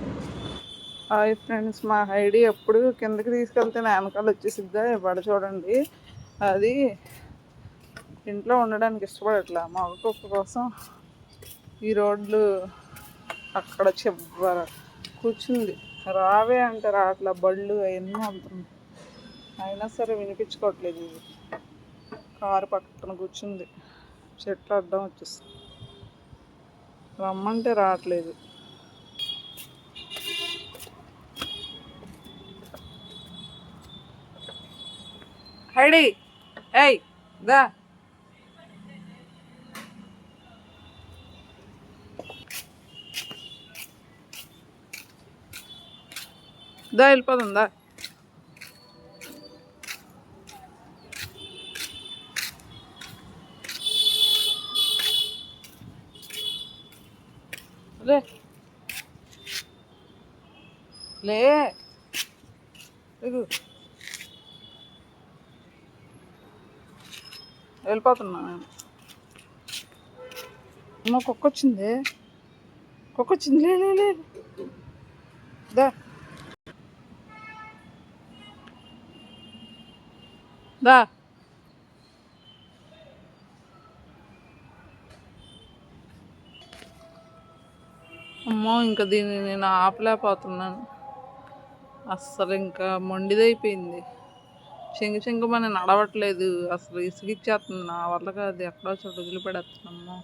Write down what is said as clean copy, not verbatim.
Hi friends, మా Heidi ఎప్పుడు కిందకి తీసుకెళ్తే నా వెనకాల వచ్చేసిద్దా పడ చూడండి. అది ఇంట్లో ఉండడానికి ఇష్టపడట్లా. మా కుక్క కోసం ఈ రోడ్లు అక్కడ చివర కూర్చుంది. రావే అంటే రావట్లా, బళ్ళు అవన్నీ అవుతుంది. అయినా సరే వినిపించుకోవట్లేదు. ఇది కారు పక్కన కూర్చుంది, చెట్లు అడ్డం వచ్చేస్తుంది. రమ్మంటే రావట్లేదు. హైడీ, ఏయ్ దా. దా వెళ్ళిపోతుందా? లే లే వెళ్ళిపోతున్నా నేను. అమ్మ కుక్క వచ్చింది, కుక్క వచ్చింది. లే లే లే దా దా. అమ్మో, ఇంకా దీన్ని నేను ఆపలేకపోతున్నాను. అస్సలు ఇంకా మొండిదైపోయింది. చెంగు చెంగుమని నడవట్లేదు. అసలు ఇసుగిచ్చేస్తుంది. నా వల్ల కాదు, ఎక్కడో చోట వదిలిపెడేస్తున్నాము.